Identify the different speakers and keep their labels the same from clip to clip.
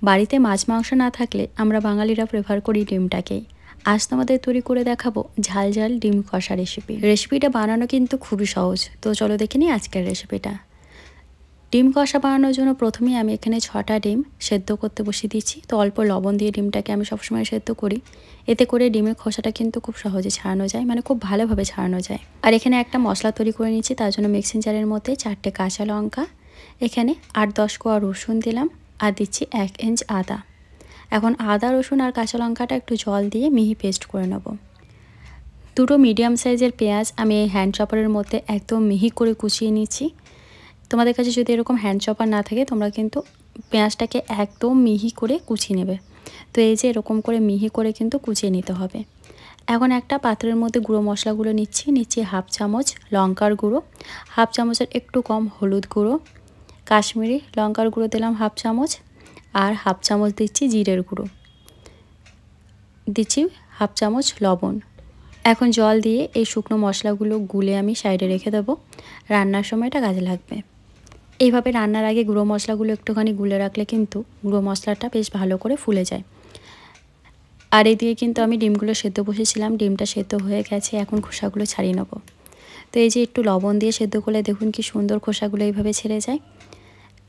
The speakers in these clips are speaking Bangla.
Speaker 1: বাড়িতে মাছ মাংস না থাকলে আমরা বাঙালিরা প্রেফার করি ডিমটাকেই। আজ তোমাদের তৈরি করে দেখাবো ঝাল ঝাল ডিম কষা রেসিপিটা বানানো কিন্তু খুবই সহজ। তো চলো দেখে নিই আজকের রেসিপিটা। ডিম কষা বানানোর জন্য প্রথমেই আমি এখানে 6টা ডিম সেদ্ধ করতে বসিয়ে দিচ্ছি। তো অল্প লবণ দিয়ে ডিমটাকে আমি সবসময় সেদ্ধ করি, এতে করে ডিমের খোসাটা কিন্তু খুব সহজে ছাড়ানো যায়, মানে খুব ভালোভাবে ছাড়ানো যায়। আর এখানে একটা মশলা তৈরি করে নিচ্ছি, তার জন্য মিক্সিং জারের মধ্যে 4টে কাঁচা লঙ্কা, এখানে 8-10 কোয়া রসুন দিলাম, আর দিচ্ছি 1 ইঞ্চ আদা। এখন আদা রসুন আর কাঁচা লঙ্কাটা একটু জল দিয়ে মিহি পেস্ট করে নেব। দুটো মিডিয়াম সাইজের পেঁয়াজ আমি এই হ্যান্ড চপারের মধ্যে একদম মিহি করে কুচিয়ে নিচ্ছি। তোমাদের কাছে যদি এরকম হ্যান্ড চপার না থাকে তোমরা কিন্তু পেঁয়াজটাকে একদম মিহি করে কুচিয়ে নেবে। তো এই যে এরকম করে মিহি করে কিন্তু কুচিয়ে নিতে হবে। এখন একটা পাত্রের মধ্যে গুঁড়ো মশলাগুলো নিচ্ছি 1/2 চামচ লঙ্কার গুঁড়ো, 1/2 চামচের একটু কম হলুদ গুঁড়ো, কাশ্মীরি লঙ্কার গুঁড়ো দিলাম 1/2 চামচ, আর 1/2 চামচ দিচ্ছি জিরের গুঁড়ো, দিচ্ছি 1/2 চামচ লবণ। এখন জল দিয়ে এই শুকনো মশলাগুলো গুলে আমি সাইডে রেখে দেবো, রান্নার সময় এটা কাজে লাগবে। এইভাবে রান্নার আগে গুঁড়ো মশলাগুলো একটুখানি গুলে রাখলে কিন্তু গুঁড়ো মশলাটা বেশ ভালো করে ফুলে যায়। আর এই দিয়ে কিন্তু আমি ডিমগুলো সেদ্ধ বসেছিলাম, ডিমটা সেদ্ধ হয়ে গেছে, এখন খোসাগুলো ছাড়িয়ে নেব। তো এই যে একটু লবণ দিয়ে সেদ্ধ করলে দেখুন কি সুন্দর খোসাগুলো এইভাবে ছেড়ে যায়।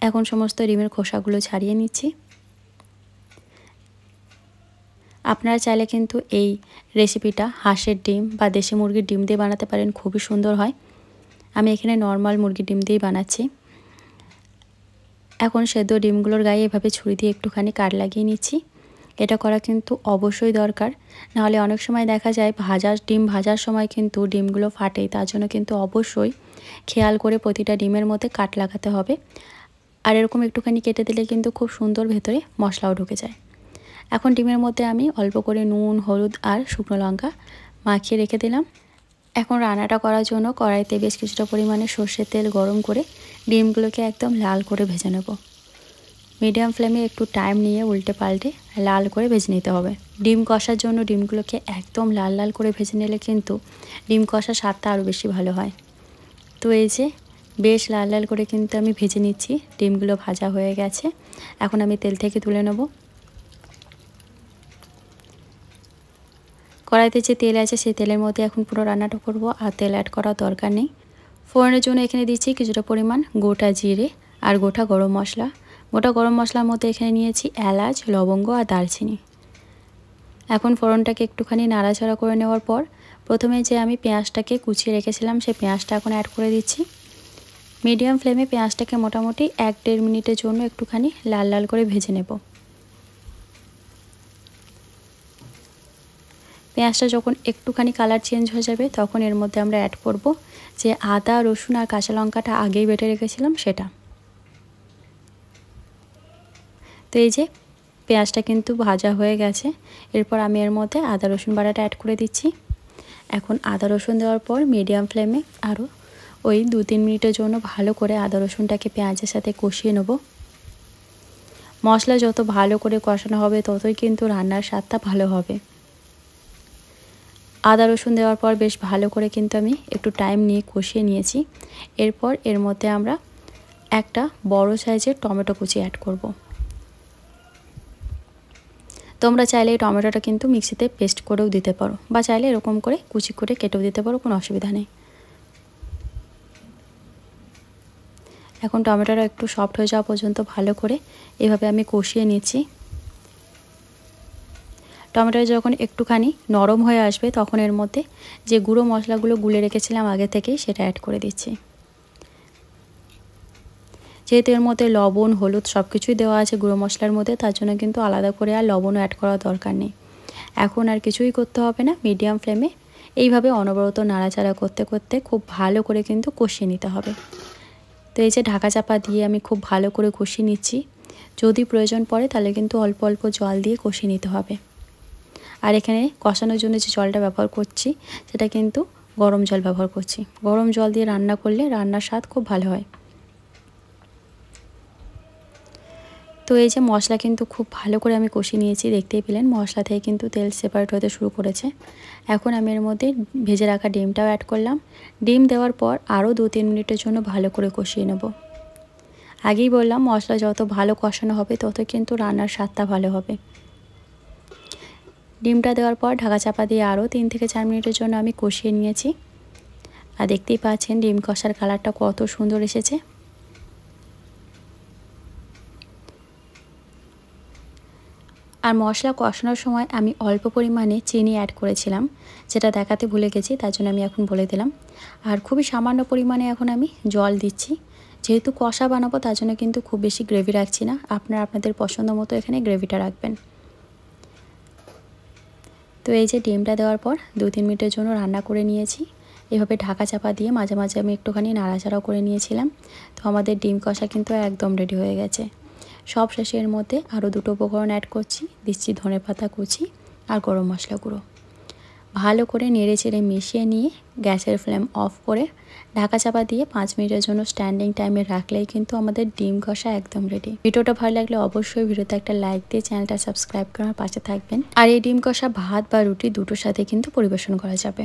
Speaker 1: এখন সমস্ত ডিমের খোসাগুলো ছাড়িয়ে নিচ্ছি। আপনারা চাইলে কিন্তু এই রেসিপিটা হাঁসের ডিম বা দেশি মুরগির ডিম দিয়ে বানাতে পারেন, খুবই সুন্দর হয়। আমি এখানে নর্মাল মুরগির ডিম দিয়েই বানাচ্ছি। এখন সেদ্ধ ডিমগুলোর গায়ে এভাবে ছুরি দিয়ে একটুখানি কাট লাগিয়ে নিচ্ছি। এটা করা কিন্তু অবশ্যই দরকার, নাহলে অনেক সময় দেখা যায় ডিম ভাজার সময় কিন্তু ডিমগুলো ফাটে। তার জন্য কিন্তু অবশ্যই খেয়াল করে প্রতিটা ডিমের মধ্যে কাট লাগাতে হবে। আর এরকম একটুখানি কেটে দিলে কিন্তু খুব সুন্দর ভেতরে মশলাও ঢুকে যায়। এখন ডিমের মধ্যে আমি অল্প করে নুন, হলুদ আর শুকনো লঙ্কা মাখিয়ে রেখে দিলাম। এখন রান্নাটা করার জন্য কড়াইতে বেশ কিছুটা পরিমাণে সর্ষের তেল গরম করে ডিমগুলোকে একদম লাল করে ভেজে নেব। মিডিয়াম ফ্লেমে একটু টাইম নিয়ে উল্টে পাল্টে লাল করে ভেজে নিতে হবে। ডিম কষার জন্য ডিমগুলোকে একদম লাল লাল করে ভেজে নিলে কিন্তু ডিম কষার স্বাদটা আরও বেশি ভালো হয়। তো এই যে বেশ লাল লাল করে কিন্তু আমি ভেজে নিচ্ছি, ডিমগুলো ভাজা হয়ে গেছে। এখন আমি তেল থেকে তুলে নেব। কড়াইতে যে তেল আছে সেই তেলের মধ্যে এখন পুরো রান্নাটা করব, আর তেল অ্যাড করার দরকার নেই। ফোড়নের জন্য এখানে দিচ্ছি কিছুটা পরিমাণ গোটা জিরে আর গোটা গরম মশলা। গোটা গরম মশলার মধ্যে এখানে নিয়েছি এলাচ, লবঙ্গ আর দারচিনি। এখন ফোড়নটাকে একটুখানি নাড়াচাড়া করে নেওয়ার পর প্রথমে যে আমি পেঁয়াজটাকে কুচিয়ে রেখেছিলাম সেই পেঁয়াজটা এখন অ্যাড করে দিচ্ছি। মিডিয়াম ফ্লেমে পেঁয়াজটাকে মোটামুটি 1-1.5 মিনিটের জন্য একটুখানি লাল লাল করে ভেজে নেব। পেঁয়াজটা যখন একটুখানি কালার চেঞ্জ হয়ে যাবে তখন এর মধ্যে আমরা অ্যাড করব যে আদা, রসুন আর কাঁচা লঙ্কাটা আগেই বেটে রেখেছিলাম সেটা। তো এই যে পেঁয়াজটা কিন্তু ভাজা হয়ে গেছে, এরপর আমি এর মধ্যে আদা রসুন বাটাটা অ্যাড করে দিচ্ছি। এখন আদা রসুন দেওয়ার পর মিডিয়াম ফ্লেমে আরও ওই 2-3 মিনিটের জন্য ভালো করে আদা রসুনটাকে পেঁয়াজের সাথে কষিয়ে নেব। মশলা যত ভালো করে কষানো হবে ততই কিন্তু রান্নার স্বাদটা ভালো হবে। আদা রসুন দেওয়ার পর বেশ ভালো করে কিন্তু আমি একটু টাইম নিয়ে কষিয়ে নিয়েছি। এরপর এর মধ্যে আমরা একটা বড় সাইজের টমেটো কুচি অ্যাড করব। তোমরা চাইলে এই টমেটোটা কিন্তু মিক্সিতে পেস্ট করেও দিতে পারো, বা চাইলে এরকম করে কুচি করে কেটেও দিতে পারো, কোনো অসুবিধা নেই। এখন টমেটোটা একটু সফট হয়ে যাওয়া পর্যন্ত ভালো করে এভাবে আমি কষিয়ে নিচ্ছি। টমেটোটা যখন একটুখানি নরম হয়ে আসবে তখন এর মধ্যে যে গুঁড়ো মশলাগুলো গুলে রেখেছিলাম আগে থেকেই সেটা অ্যাড করে দিচ্ছি। যেহেতু এর মধ্যে লবণ, হলুদ সব কিছুই দেওয়া আছে গুঁড়ো মশলার মধ্যে, তার জন্য কিন্তু আলাদা করে আর লবণও অ্যাড করার দরকার নেই। এখন আর কিছুই করতে হবে না, মিডিয়াম ফ্লেমে এইভাবে অনবরত নাড়াচাড়া করতে করতে খুব ভালো করে কিন্তু কষিয়ে নিতে হবে। তো এই যে ঢাকা চাপা দিয়ে আমি খুব ভালো করে কষিয়ে নিচ্ছি। যদি প্রয়োজন পড়ে তাহলে কিন্তু অল্প অল্প জল দিয়ে কষিয়ে নিতে হবে। আর এখানে কষানোর জন্য যে জলটা ব্যবহার করছি সেটা কিন্তু গরম জল ব্যবহার করছি। গরম জল দিয়ে রান্না করলে রান্নার স্বাদ খুব ভালো হয়। তো এই যে মশলা কিন্তু খুব ভালো করে আমি কষিয়ে নিয়েছি, দেখতেই পেলেন মশলা থেকে কিন্তু তেল সেপারেট হতে শুরু করেছে। এখন আমি এর মধ্যে ভেজে রাখা ডিমটাও অ্যাড করলাম। ডিম দেওয়ার পর আরও 2-3 মিনিটের জন্য ভালো করে কষিয়ে নেব। আগেই বললাম মশলা যত ভালো কষানো হবে তত কিন্তু রান্নার স্বাদটা ভালো হবে। ডিমটা দেওয়ার পর ঢাকা চাপা দিয়ে আরও 3 থেকে 4 মিনিটের জন্য আমি কষিয়ে নিয়েছি। আর দেখতেই পাচ্ছেন ডিম কষার কালারটা কত সুন্দর এসেছে। আর মশলা কষানোর সময় আমি অল্প পরিমাণে চিনি অ্যাড করেছিলাম, যেটা দেখাতে ভুলে গেছি, তার জন্য আমি এখন বলে দিলাম। আর খুবই সামান্য পরিমাণে এখন আমি জল দিচ্ছি, যেহেতু কষা বানাবো তার জন্য কিন্তু খুব বেশি গ্রেভি রাখছি না, আপনারা আপনাদের পছন্দ মতো এখানে গ্রেভিটা রাখবেন। তো এই যে ডিমটা দেওয়ার পর 2-3 মিনিটের জন্য রান্না করে নিয়েছি। এভাবে ঢাকা চাপা দিয়ে মাঝে মাঝে আমি একটুখানি নাড়াচাড়াও করে নিয়েছিলাম। তো আমাদের ডিম কষা কিন্তু একদম রেডি হয়ে গেছে। সব শেষে এর মধ্যে আরও 2টো উপকরণ অ্যাড করছি, দিচ্ছি ধনেপাতা কুচি আর গরম মশলা গুঁড়ো। ভালো করে নেড়ে চেড়ে মিশিয়ে নিয়ে গ্যাসের ফ্লেম অফ করে ঢাকা চাপা দিয়ে 5 মিনিটের জন্য স্ট্যান্ডিং টাইমে রাখলেই কিন্তু আমাদের ডিম কষা একদম রেডি। ভিডিওটা ভালো লাগলে অবশ্যই ভিডিওতে একটা লাইক দিয়ে চ্যানেলটা সাবস্ক্রাইব করার পাশে থাকবেন। আর এই ডিম কষা ভাত বা রুটি দুটোর সাথে কিন্তু পরিবেশন করা যাবে।